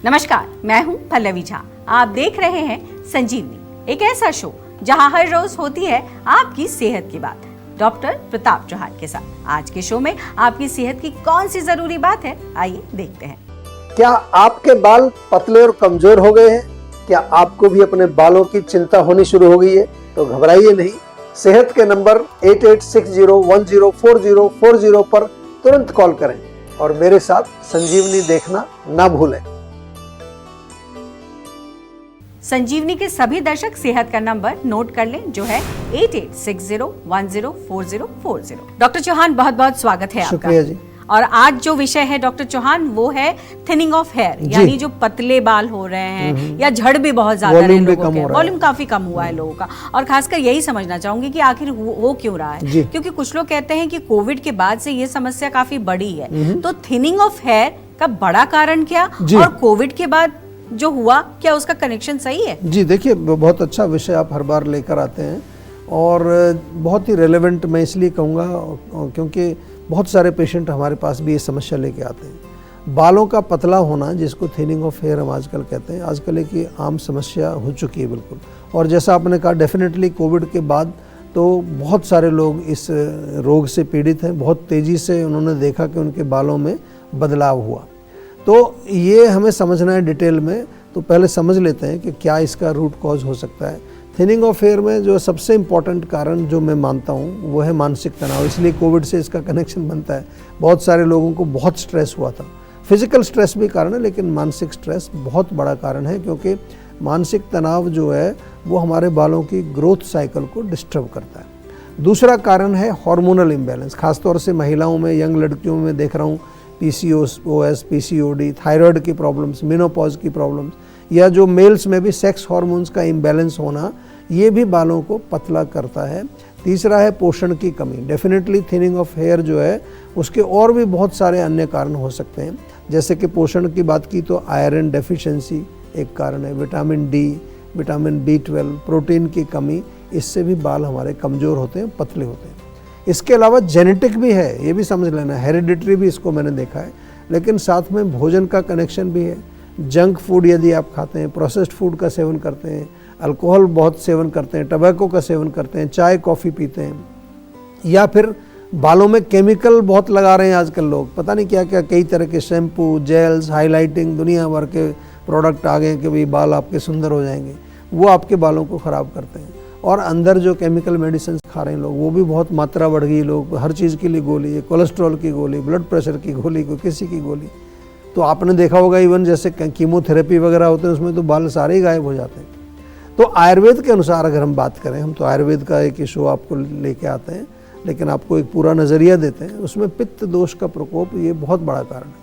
नमस्कार, मैं हूं पल्लवी झा। आप देख रहे हैं संजीवनी, एक ऐसा शो जहां हर रोज होती है आपकी सेहत की बात। डॉक्टर प्रताप चौहान के साथ आज के शो में आपकी सेहत की कौन सी जरूरी बात है, आइए देखते हैं। क्या आपके बाल पतले और कमजोर हो गए हैं? क्या आपको भी अपने बालों की चिंता होनी शुरू हो गई है? तो घबराइए नहीं। सेहत के नंबर 8860104040 पर तुरंत कॉल करें और मेरे साथ संजीवनी देखना ना भूलें। संजीवनी के सभी दर्शक सेहत का नंबर नोट कर लें, जो है 8860104040। डॉक्टर चौहान, बहुत बहुत स्वागत है आपका। शुक्रिया जी। और आज जो विषय है डॉक्टर चौहान, वो है थिनिंग ऑफ हेयर, यानी जो पतले बाल हो रहे हैं या झड़ भी बहुत ज्यादा है लोगों के, वॉल्यूम काफी कम हुआ है लोगों का। और खासकर यही समझना चाहूंगी कि आखिर हो क्यों रहा है, क्योंकि कुछ लोग कहते हैं कि कोविड के बाद से ये समस्या काफी बढ़ी है। तो थिनिंग ऑफ हेयर का बड़ा कारण क्या, और कोविड के बाद जो हुआ, क्या उसका कनेक्शन सही है? जी देखिए, बहुत अच्छा विषय आप हर बार लेकर आते हैं और बहुत ही रेलेवेंट मैं इसलिए कहूँगा क्योंकि बहुत सारे पेशेंट हमारे पास भी ये समस्या लेके आते हैं। बालों का पतला होना, जिसको थिनिंग ऑफ हेयर हम आजकल कहते हैं, आजकल एक आम समस्या हो चुकी है बिल्कुल। और जैसा आपने कहा, डेफिनेटली कोविड के बाद तो बहुत सारे लोग इस रोग से पीड़ित हैं। बहुत तेज़ी से उन्होंने देखा कि उनके बालों में बदलाव हुआ। तो ये हमें समझना है डिटेल में। तो पहले समझ लेते हैं कि क्या इसका रूट कॉज हो सकता है। थिनिंग ऑफ हेयर में जो सबसे इम्पॉर्टेंट कारण जो मैं मानता हूँ वो है मानसिक तनाव। इसलिए कोविड से इसका कनेक्शन बनता है। बहुत सारे लोगों को बहुत स्ट्रेस हुआ था। फिजिकल स्ट्रेस भी कारण है, लेकिन मानसिक स्ट्रेस बहुत बड़ा कारण है, क्योंकि मानसिक तनाव जो है वो हमारे बालों की ग्रोथ साइकिल को डिस्टर्ब करता है। दूसरा कारण है हार्मोनल इम्बैलेंस। खासतौर से महिलाओं में, यंग लड़कियों में देख रहा हूँ PCOS, PCOD, थायराइड की प्रॉब्लम्स, मेनोपॉज की प्रॉब्लम्स, या जो मेल्स में भी सेक्स हार्मोन्स का इम्बैलेंस होना, ये भी बालों को पतला करता है। तीसरा है पोषण की कमी। डेफिनेटली थिनिंग ऑफ हेयर जो है उसके और भी बहुत सारे अन्य कारण हो सकते हैं। जैसे कि पोषण की बात की तो आयरन डेफिशिएंसी एक कारण है, vitamin D, vitamin B12, protein की कमी, इससे भी बाल हमारे कमज़ोर होते हैं, पतले होते हैं। इसके अलावा जेनेटिक भी है, ये भी समझ लेना, हेरिडिटरी भी इसको मैंने देखा है। लेकिन साथ में भोजन का कनेक्शन भी है। जंक फूड यदि आप खाते हैं, प्रोसेस्ड फूड का सेवन करते हैं, अल्कोहल बहुत सेवन करते हैं, टबैको का सेवन करते हैं, चाय कॉफ़ी पीते हैं, या फिर बालों में केमिकल बहुत लगा रहे हैं आजकल लोग, पता नहीं क्या क्या, कई तरह के शैम्पू, जेल्स, हाइलाइटिंग, दुनिया भर के प्रोडक्ट आ गए कि भाई बाल आपके सुंदर हो जाएंगे। वो आपके बालों को ख़राब करते हैं। और अंदर जो केमिकल मेडिसिन खा रहे हैं लोग, वो भी बहुत मात्रा बढ़ गई। लोग हर चीज़ के लिए गोली है, कोलेस्ट्रॉल की गोली, ब्लड प्रेशर की गोली, कोई किसी की गोली। तो आपने देखा होगा इवन जैसे कीमोथेरेपी वगैरह होते हैं, उसमें तो बाल सारे ही गायब हो जाते हैं। तो आयुर्वेद के अनुसार अगर हम बात करें, हम तो आयुर्वेद का एक शो आपको लेके आते हैं, लेकिन आपको एक पूरा नज़रिया देते हैं। उसमें पित्त दोष का प्रकोप ये बहुत बड़ा कारण है।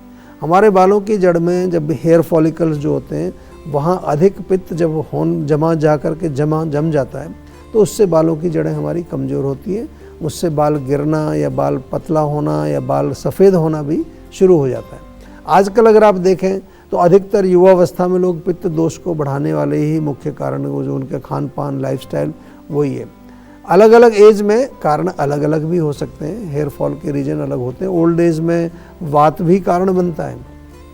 हमारे बालों की जड़ में जब हेयर फॉलिकल्स जो होते हैं, वहाँ अधिक पित्त जब जम जाता है, तो उससे बालों की जड़ें हमारी कमज़ोर होती हैं। उससे बाल गिरना या बाल पतला होना या बाल सफ़ेद होना भी शुरू हो जाता है। आजकल अगर आप देखें तो अधिकतर युवावस्था में लोग पित्त दोष को बढ़ाने वाले ही मुख्य कारण, वो जो उनके खान पान, लाइफस्टाइल, वही है। अलग अलग एज में कारण अलग अलग भी हो सकते हैं। हेयर फॉल के रीजन अलग होते हैं। ओल्ड एज में वात भी कारण बनता है।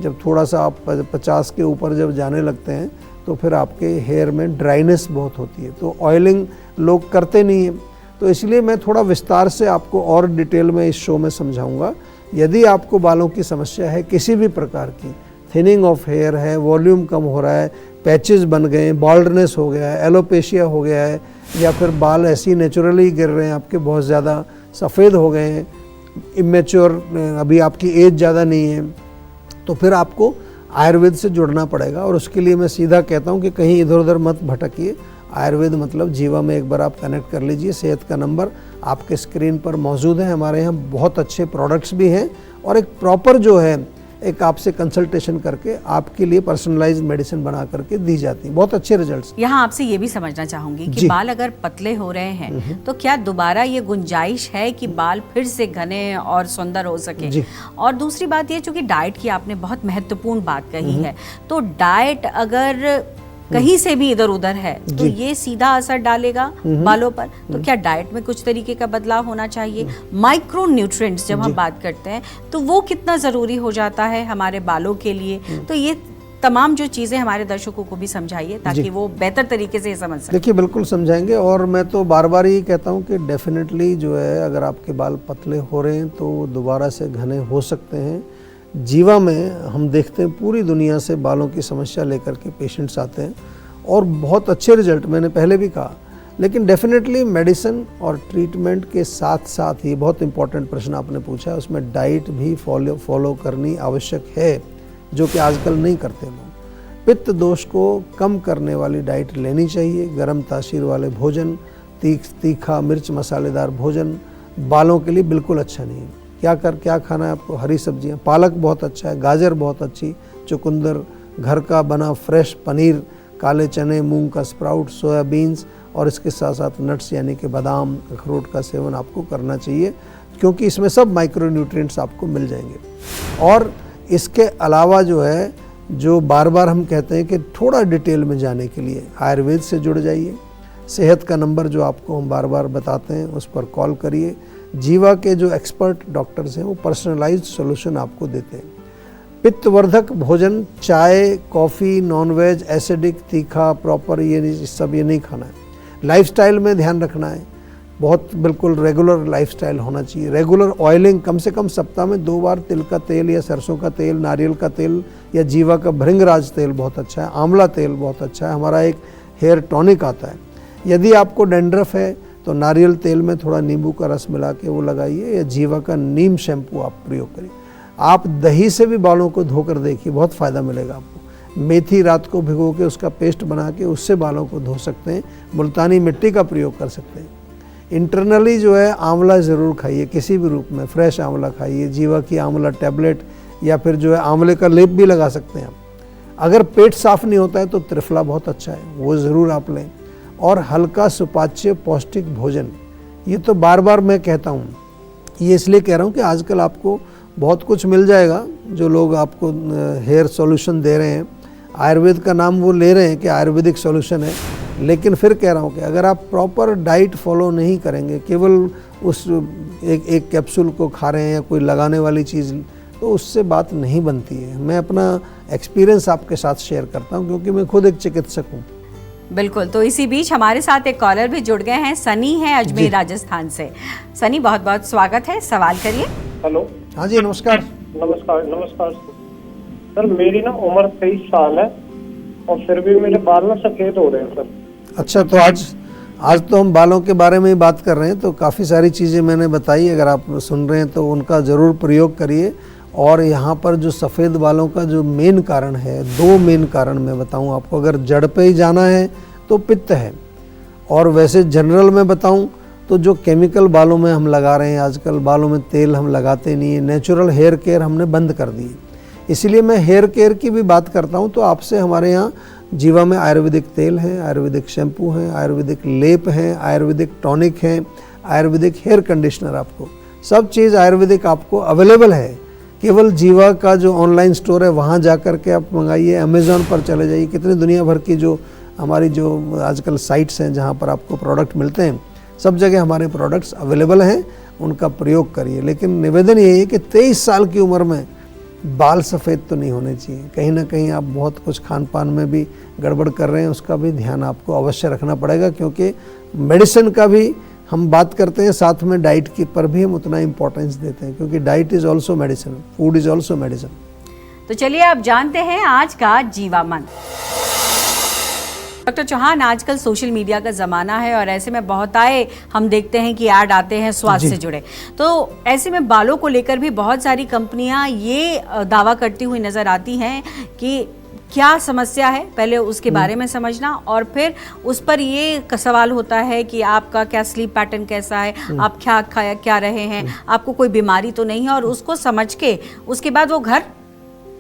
जब थोड़ा सा आप 50 के ऊपर जब जाने लगते हैं तो फिर आपके हेयर में ड्राइनेस बहुत होती है, तो ऑयलिंग लोग करते नहीं हैं। तो इसलिए मैं थोड़ा विस्तार से आपको और डिटेल में इस शो में समझाऊंगा। यदि आपको बालों की समस्या है किसी भी प्रकार की, थिनिंग ऑफ हेयर है, वॉल्यूम कम हो रहा है, पैचेस बन गए हैं, बॉल्डनेस हो गया है, एलोपेशिया हो गया है, या फिर बाल ऐसे ही नेचुरली गिर रहे हैं आपके, बहुत ज़्यादा सफ़ेद हो गए हैं, इमेच्योर, अभी आपकी एज ज़्यादा नहीं है, तो फिर आपको आयुर्वेद से जुड़ना पड़ेगा। और उसके लिए मैं सीधा कहता हूँ कि कहीं इधर उधर मत भटकिए। आयुर्वेद मतलब जीवा में एक बार आप कनेक्ट कर लीजिए। सेहत का नंबर आपके स्क्रीन पर मौजूद है। हमारे यहाँ बहुत अच्छे प्रोडक्ट्स भी हैं और एक प्रॉपर जो है एक आपसे कंसल्टेशन करके आपके लिए पर्सनलाइज्ड मेडिसिन बना करके दी जाती है। बहुत अच्छे रिजल्ट्स। यहाँ आपसे ये भी समझना चाहूंगी कि बाल अगर पतले हो रहे हैं तो क्या दोबारा ये गुंजाइश है कि बाल फिर से घने और सुंदर हो सके? और दूसरी बात ये, चूंकि डाइट की आपने बहुत महत्वपूर्ण बात कही है, तो डाइट अगर कहीं से भी इधर उधर है तो ये सीधा असर डालेगा बालों पर। तो क्या डाइट में कुछ तरीके का बदलाव होना चाहिए? माइक्रो न्यूट्रिएंट्स जब हम बात करते हैं तो वो कितना जरूरी हो जाता है हमारे बालों के लिए? तो ये तमाम जो चीज़ें हमारे दर्शकों को भी समझाइए ताकि वो बेहतर तरीके से समझ सकें। देखिए बिल्कुल समझाएंगे, और मैं तो बार बार ये कहता हूँ कि डेफिनेटली जो है अगर आपके बाल पतले हो रहे हैं तो वो दोबारा से घने हो सकते हैं। जीवा में हम देखते हैं पूरी दुनिया से बालों की समस्या लेकर के पेशेंट्स आते हैं और बहुत अच्छे रिजल्ट, मैंने पहले भी कहा। लेकिन डेफिनेटली मेडिसिन और ट्रीटमेंट के साथ साथ ही, बहुत इंपॉर्टेंट प्रश्न आपने पूछा है, उसमें डाइट भी फॉलो करनी आवश्यक है, जो कि आजकल नहीं करते लोग। पित्त दोष को कम करने वाली डाइट लेनी चाहिए। गर्म तासीर वाले भोजन, तीखा मिर्च मसालेदार भोजन बालों के लिए बिल्कुल अच्छा नहीं है। क्या खाना है आपको? हरी सब्जियां, पालक बहुत अच्छा है, गाजर बहुत अच्छी, चुकंदर, घर का बना फ्रेश पनीर, काले चने, मूंग का स्प्राउट, सोयाबीन्स, और इसके साथ साथ नट्स यानी कि बादाम, अखरोट का सेवन आपको करना चाहिए, क्योंकि इसमें सब माइक्रो न्यूट्रिएंट्स आपको मिल जाएंगे। और इसके अलावा जो है, जो बार बार हम कहते हैं कि थोड़ा डिटेल में जाने के लिए आयुर्वेद से जुड़ जाइए। सेहत का नंबर जो आपको हम बार बार बताते हैं उस पर कॉल करिए। जीवा के जो एक्सपर्ट डॉक्टर्स हैं वो पर्सनलाइज्ड सॉल्यूशन आपको देते हैं। पित्तवर्धक भोजन, चाय, कॉफ़ी, नॉनवेज, एसिडिक, तीखा, प्रॉपर, ये सब ये नहीं खाना है। लाइफस्टाइल में ध्यान रखना है, बहुत बिल्कुल रेगुलर लाइफस्टाइल होना चाहिए। रेगुलर ऑयलिंग, कम से कम सप्ताह में 2 बार तिल का तेल या सरसों का तेल, नारियल का तेल या जीवा का भृंगराज तेल बहुत अच्छा है, आंवला तेल बहुत अच्छा है। हमारा एक हेयर टॉनिक आता है। यदि आपको डैंड्रफ है तो नारियल तेल में थोड़ा नींबू का रस मिला के वो लगाइए, या जीवा का नीम शैम्पू आप प्रयोग करिए। आप दही से भी बालों को धोकर देखिए, बहुत फ़ायदा मिलेगा आपको। मेथी रात को भिगो के उसका पेस्ट बना के उससे बालों को धो सकते हैं। मुल्तानी मिट्टी का प्रयोग कर सकते हैं। इंटरनली जो है आंवला ज़रूर खाइए, किसी भी रूप में फ्रेश आंवला खाइए, जीवा की आंवला टैबलेट, या फिर जो है आंवले का लेप भी लगा सकते हैं आप। अगर पेट साफ़ नहीं होता है तो त्रिफला बहुत अच्छा है, वो ज़रूर आप लें। और हल्का सुपाच्य पौष्टिक भोजन, ये तो बार बार मैं कहता हूँ, ये इसलिए कह रहा हूँ कि आजकल आपको बहुत कुछ मिल जाएगा। जो लोग आपको हेयर सॉल्यूशन दे रहे हैं, आयुर्वेद का नाम वो ले रहे हैं कि आयुर्वेदिक सॉल्यूशन है, लेकिन फिर कह रहा हूँ कि अगर आप प्रॉपर डाइट फॉलो नहीं करेंगे, केवल उस एक कैप्सूल को खा रहे हैं या कोई लगाने वाली चीज़, तो उससे बात नहीं बनती है। मैं अपना एक्सपीरियंस आपके साथ शेयर करता हूँ, क्योंकि मैं खुद एक चिकित्सक हूँ। बिल्कुल। तो इसी बीच हमारे साथ एक कॉलर भी जुड़ गए हैं, सनी है अजमेर राजस्थान से। सनी, बहुत बहुत स्वागत है, सवाल करिए। हेलो। हाँ जी, नमस्कार। नमस्कार सर, मेरी ना उम्र 23 साल है और फिर भी मेरे बाल ना सफेद हो रहे हैं सर। अच्छा, तो आज तो हम बालों के बारे में ही बात कर रहे हैं, तो काफ़ी सारी चीज़ें मैंने बताई, अगर आप सुन रहे हैं तो उनका ज़रूर प्रयोग करिए। और यहाँ पर जो सफ़ेद बालों का जो मेन कारण है, 2 मेन कारण मैं बताऊँ आपको। अगर जड़ पे ही जाना है तो पित्त है, और वैसे जनरल में बताऊँ तो जो केमिकल बालों में हम लगा रहे हैं आजकल, बालों में तेल हम लगाते नहीं है, नेचुरल हेयर केयर हमने बंद कर दी। इसीलिए मैं हेयर केयर की भी बात करता हूँ। तो आपसे हमारे यहाँ जीवा में आयुर्वेदिक तेल है, आयुर्वेदिक शैम्पू है, आयुर्वेदिक लेप हैं, आयुर्वेदिक टॉनिक हैं, आयुर्वेदिक हेयर कंडीशनर, आपको सब चीज़ आयुर्वेदिक आपको अवेलेबल है। केवल जीवा का जो ऑनलाइन स्टोर है वहाँ जा कर के आप मंगाइए, अमेज़ॉन पर चले जाइए, कितने दुनिया भर की जो हमारी जो आजकल साइट्स हैं जहाँ पर आपको प्रोडक्ट मिलते हैं, सब जगह हमारे प्रोडक्ट्स अवेलेबल हैं, उनका प्रयोग करिए। लेकिन निवेदन यही है कि 23 साल की उम्र में बाल सफ़ेद तो नहीं होने चाहिए। कहीं ना कहीं आप बहुत कुछ खान पान में भी गड़बड़ कर रहे हैं, उसका भी ध्यान आपको अवश्य रखना पड़ेगा, क्योंकि मेडिसिन का भी हम बात करते हैं, साथ में डाइट की पर भी हम उतना इम्पोर्टेंस देते हैं, क्योंकि diet is also medicine, food is also medicine. तो चलिए आप जानते हैं आज का जीवा मंत्र। डॉक्टर चौहान, आजकल सोशल मीडिया का ज़माना है और ऐसे में बहुत आए हम देखते हैं कि ऐड आते हैं स्वास्थ्य से जुड़े। तो ऐसे में बालों को लेकर भी बहुत सारी कंपनियां ये दावा करती हुई नज़र आती हैं कि क्या समस्या है, पहले उसके बारे में समझना, और फिर उस पर ये सवाल होता है कि आपका क्या स्लीप पैटर्न कैसा है, आप क्या रहे हैं, आपको कोई बीमारी तो नहीं है, और उसको समझ के उसके बाद वो घर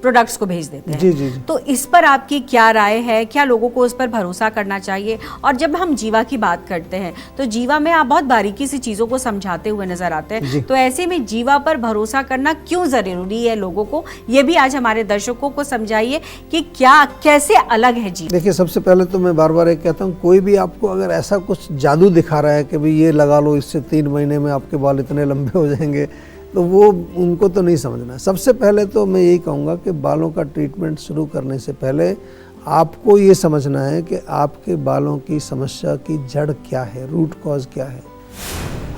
प्रोडक्ट्स को भेज देते हैं। जी। तो इस पर आपकी क्या राय है, क्या लोगों को उस पर भरोसा करना चाहिए? और जब हम जीवा की बात करते हैं तो जीवा में आप बहुत बारीकी से चीज़ों को समझाते हुए नजर आते हैं, तो ऐसे में जीवा पर भरोसा करना क्यों ज़रूरी है लोगों को, ये भी आज हमारे दर्शकों को समझाइए कि क्या कैसे अलग है जीवा। देखिए, सबसे पहले तो मैं बार बार एक कहता हूँ, कोई भी आपको अगर ऐसा कुछ जादू दिखा रहा है कि भाई ये लगा लो, इससे 3 महीने में आपके बाल इतने लंबे हो जाएंगे, तो वो उनको तो नहीं समझना है। सबसे पहले तो मैं यही कहूँगा कि बालों का ट्रीटमेंट शुरू करने से पहले आपको ये समझना है कि आपके बालों की समस्या की जड़ क्या है, रूट कॉज क्या है।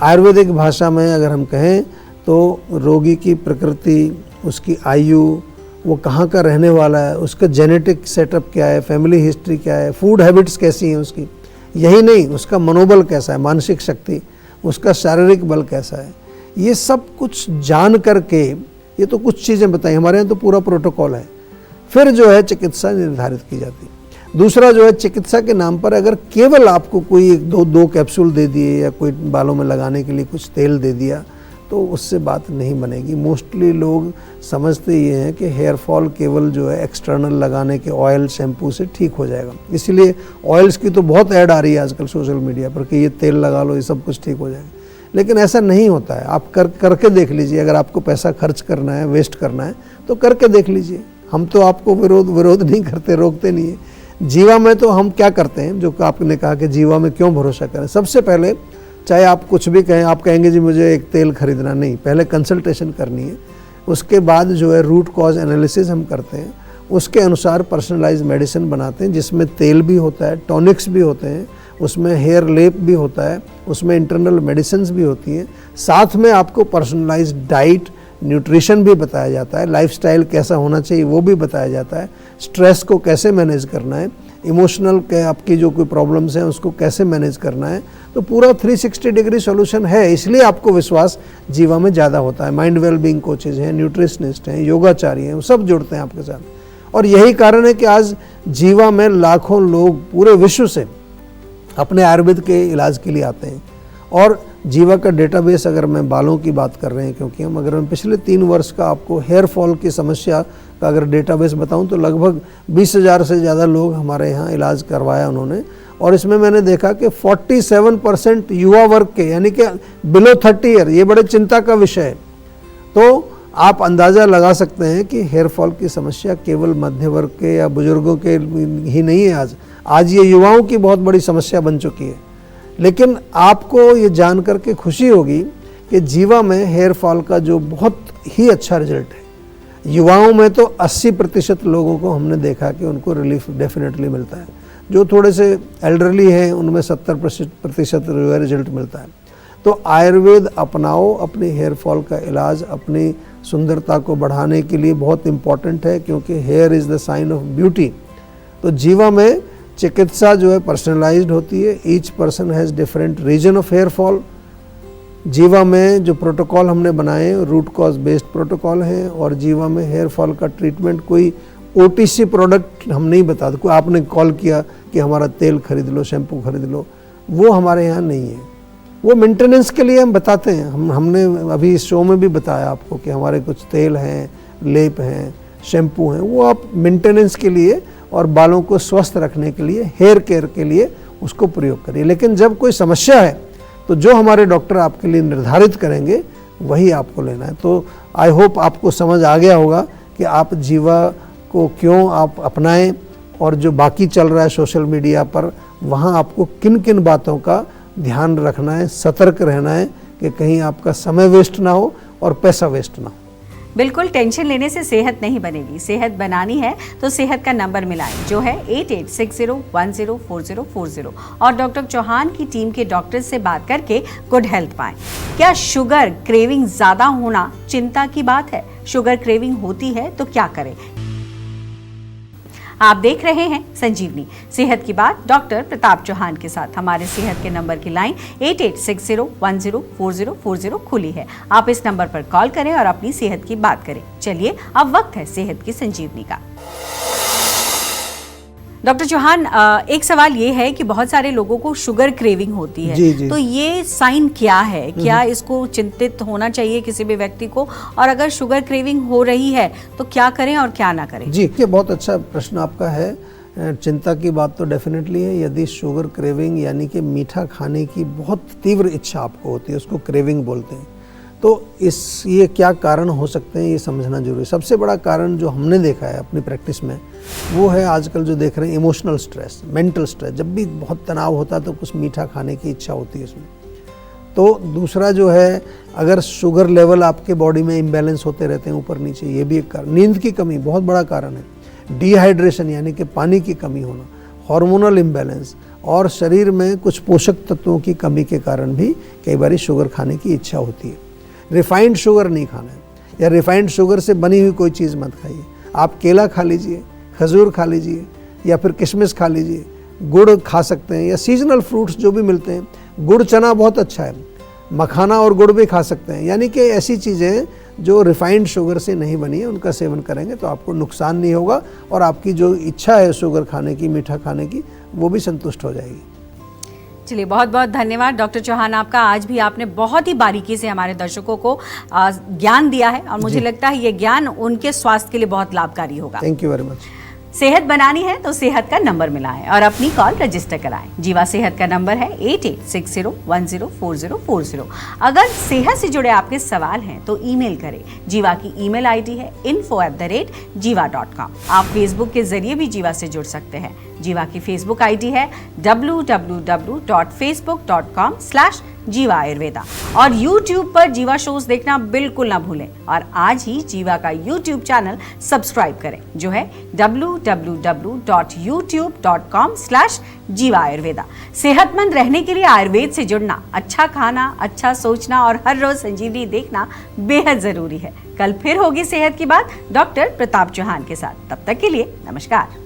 आयुर्वेदिक भाषा में अगर हम कहें तो रोगी की प्रकृति, उसकी आयु, वो कहाँ का रहने वाला है, उसका जेनेटिक सेटअप क्या है, फैमिली हिस्ट्री क्या है, फूड हैबिट्स कैसी हैं उसकी, यही नहीं उसका मनोबल कैसा है, मानसिक शक्ति, उसका शारीरिक बल कैसा है, ये सब कुछ जान करके, ये तो कुछ चीज़ें बताई, हमारे यहाँ तो पूरा प्रोटोकॉल है, फिर जो है चिकित्सा निर्धारित की जाती है। दूसरा जो है चिकित्सा के नाम पर अगर केवल आपको कोई दो कैप्सूल दे दिए या कोई बालों में लगाने के लिए कुछ तेल दे दिया तो उससे बात नहीं बनेगी। मोस्टली लोग समझते ये हैं कि हेयर फॉल केवल जो है एक्सटर्नल लगाने के ऑयल शैम्पू से ठीक हो जाएगा, इसलिए ऑयल्स की तो बहुत ऐड आ रही है आजकल सोशल मीडिया पर कि ये तेल लगा लो, ये सब कुछ ठीक हो जाएगा, लेकिन ऐसा नहीं होता है। आप करके देख लीजिए, अगर आपको पैसा खर्च करना है, वेस्ट करना है तो करके देख लीजिए। हम तो आपको विरोध नहीं करते, रोकते नहीं है। जीवा में तो हम क्या करते हैं, जो आपने कहा कि जीवा में क्यों भरोसा करें, सबसे पहले चाहे आप कुछ भी कहें, आप कहेंगे जी मुझे एक तेल खरीदना, नहीं, पहले कंसल्टेशन करनी है, उसके बाद जो है रूट कॉज एनालिसिस हम करते हैं, उसके अनुसार पर्सनलाइज मेडिसिन बनाते हैं जिसमें तेल भी होता है, टॉनिक्स भी होते हैं, उसमें हेयर लेप भी होता है, उसमें इंटरनल मेडिसिन्स भी होती हैं, साथ में आपको पर्सनलाइज डाइट, न्यूट्रिशन भी बताया जाता है, लाइफस्टाइल कैसा होना चाहिए वो भी बताया जाता है, स्ट्रेस को कैसे मैनेज करना है, इमोशनल के आपकी जो कोई प्रॉब्लम्स हैं उसको कैसे मैनेज करना है, तो पूरा 360 डिग्री सॉल्यूशन है। इसलिए आपको विश्वास जीवा में ज़्यादा होता है। माइंड वेलबींग कोचेज हैं, न्यूट्रिशनिस्ट हैं, योगाचारी हैं, वो सब जुड़ते हैं आपके साथ, और यही कारण है कि आज जीवा में लाखों लोग पूरे विश्व से अपने आयुर्वेद के इलाज के लिए आते हैं। और जीवा का डेटाबेस, अगर मैं बालों की बात कर रहे हैं, क्योंकि हम पिछले 3 वर्ष का आपको हेयर फॉल की समस्या का अगर डेटाबेस बताऊं तो लगभग 20,000 से ज़्यादा लोग हमारे यहाँ इलाज करवाया उन्होंने, और इसमें मैंने देखा कि 47% युवा वर्ग के, यानी कि बिलो 30 ईयर, ये बड़े चिंता का विषय है। तो आप अंदाज़ा लगा सकते हैं कि हेयर फॉल की समस्या केवल मध्य वर्ग के या बुजुर्गों के ही नहीं है, आज ये युवाओं की बहुत बड़ी समस्या बन चुकी है। लेकिन आपको ये जान करके खुशी होगी कि जीवा में हेयर फॉल का जो बहुत ही अच्छा रिजल्ट है, युवाओं में तो 80% लोगों को हमने देखा कि उनको रिलीफ डेफिनेटली मिलता है। जो थोड़े से एल्डरली हैं उनमें 70% जो है रिजल्ट मिलता है। तो आयुर्वेद अपनाओ, अपने हेयर फॉल का इलाज अपनी सुंदरता को बढ़ाने के लिए बहुत इम्पॉर्टेंट है, क्योंकि here is the sign of beauty. तो जीवा में चिकित्सा जो है पर्सनलाइज्ड होती है, each person has different reason of hair fall. Jiva में जो प्रोटोकॉल हमने बनाए रूट कॉज बेस्ड प्रोटोकॉल हैं, और जीवा में हेयर फॉल का ट्रीटमेंट कोई OTC प्रोडक्ट हम नहीं बताते। कोई आपने कॉल किया कि हमारा तेल खरीद लो, शैम्पू खरीद लो, वो हमारे यहाँ नहीं है। वो मेंटेनेंस के लिए हम बताते हैं। हमने अभी इस शो में भी बताया आपको कि हमारे कुछ तेल हैं, लेप हैं, शैम्पू हैं, वो आप मेंटेनेंस के लिए और बालों को स्वस्थ रखने के लिए, हेयर केयर के लिए उसको प्रयोग करिए। लेकिन जब कोई समस्या है तो जो हमारे डॉक्टर आपके लिए निर्धारित करेंगे वही आपको लेना है। तो आई होप आपको समझ आ गया होगा कि आप जीवा को क्यों आप अपनाएं, और जो बाकी चल रहा है सोशल मीडिया पर, वहाँ आपको किन किन बातों का ध्यान रखना है, सतर्क रहना है कि कहीं आपका समय वेस्ट ना हो और पैसा वेस्ट ना हो। बिल्कुल, टेंशन लेने से सेहत नहीं बनेगी। सेहत बनानी है तो सेहत का नंबर मिलाएं, जो है 8860104040, और डॉक्टर चौहान की टीम के डॉक्टर से बात करके गुड हेल्थ पाएं। क्या शुगर क्रेविंग ज्यादा होना चिंता की बात है? शुगर क्रेविंग होती है तो क्या करें? आप देख रहे हैं संजीवनी, सेहत की बात डॉक्टर प्रताप चौहान के साथ। हमारे सेहत के नंबर की लाइन 8860104040 खुली है। आप इस नंबर पर कॉल करें और अपनी सेहत की बात करें। चलिए, अब वक्त है सेहत की संजीवनी का। डॉक्टर चौहान, एक सवाल ये है कि बहुत सारे लोगों को शुगर क्रेविंग होती है, जी। तो ये साइन क्या है? क्या इसको चिंतित होना चाहिए किसी भी व्यक्ति को? और अगर शुगर क्रेविंग हो रही है तो क्या करें और क्या ना करें? जी, ये बहुत अच्छा प्रश्न आपका है। चिंता की बात तो डेफिनेटली है। यदि शुगर क्रेविंग यानी कि मीठा खाने की बहुत तीव्र इच्छा आपको होती है, उसको क्रेविंग बोलते हैं, तो ये क्या कारण हो सकते हैं ये समझना जरूरी है। सबसे बड़ा कारण जो हमने देखा है अपनी प्रैक्टिस में, वो है आजकल जो देख रहे हैं इमोशनल स्ट्रेस, मेंटल स्ट्रेस। जब भी बहुत तनाव होता है तो कुछ मीठा खाने की इच्छा होती है उसमें। तो दूसरा जो है, अगर शुगर लेवल आपके बॉडी में इम्बैलेंस होते रहते हैं ऊपर नीचे, ये भी एक कारण। नींद की कमी बहुत बड़ा कारण है। डिहाइड्रेशन यानी कि पानी की कमी होना, हार्मोनल इम्बैलेंस और शरीर में कुछ पोषक तत्वों की कमी के कारण भी कई बार शुगर खाने की इच्छा होती है। रिफाइंड शुगर नहीं खाना है, या रिफाइंड शुगर से बनी हुई कोई चीज़ मत खाइए। आप केला खा लीजिए, खजूर खा लीजिए, या फिर किशमिश खा लीजिए, गुड़ खा सकते हैं, या सीजनल फ्रूट्स जो भी मिलते हैं। गुड़ चना बहुत अच्छा है, मखाना और गुड़ भी खा सकते हैं। यानी कि ऐसी चीज़ें जो रिफाइंड शुगर से नहीं बनी है, उनका सेवन करेंगे तो आपको नुकसान नहीं होगा, और आपकी जो इच्छा है शुगर खाने की, मीठा खाने की, वो भी संतुष्ट हो जाएगी। चलिए, बहुत बहुत धन्यवाद डॉक्टर चौहान आपका। आज भी आपने बहुत ही बारीकी से हमारे दर्शकों को ज्ञान दिया है, और मुझे लगता है ये ज्ञान उनके स्वास्थ्य के लिए बहुत लाभकारी होगा। Thank you very much. सेहत बनानी है तो सेहत का नंबर मिलाएं और अपनी कॉल रजिस्टर कराएं। जीवा सेहत का नंबर है 8860104040। अगर सेहत से जुड़े आपके सवाल हैं तो ईमेल करें। जीवा की ईमेल आईडी है info@jiva.com। आप फेसबुक के जरिए भी जीवा से जुड़ सकते हैं। जीवा की फेसबुक आईडी है www.facebook.com/जीवा आयुर्वेदा। और यूट्यूब पर जीवा शोज देखना बिल्कुल ना भूलें, और आज ही जीवा का यूट्यूब चैनल सब्सक्राइब करें, जो है www.youtube.com/जीवा आयुर्वेदा। सेहतमंद रहने के लिए आयुर्वेद से जुड़ना, अच्छा खाना, अच्छा सोचना और हर रोज संजीवनी देखना बेहद जरूरी है। कल फिर होगी सेहत की बात डॉक्टर प्रताप चौहान के साथ। तब तक के लिए नमस्कार।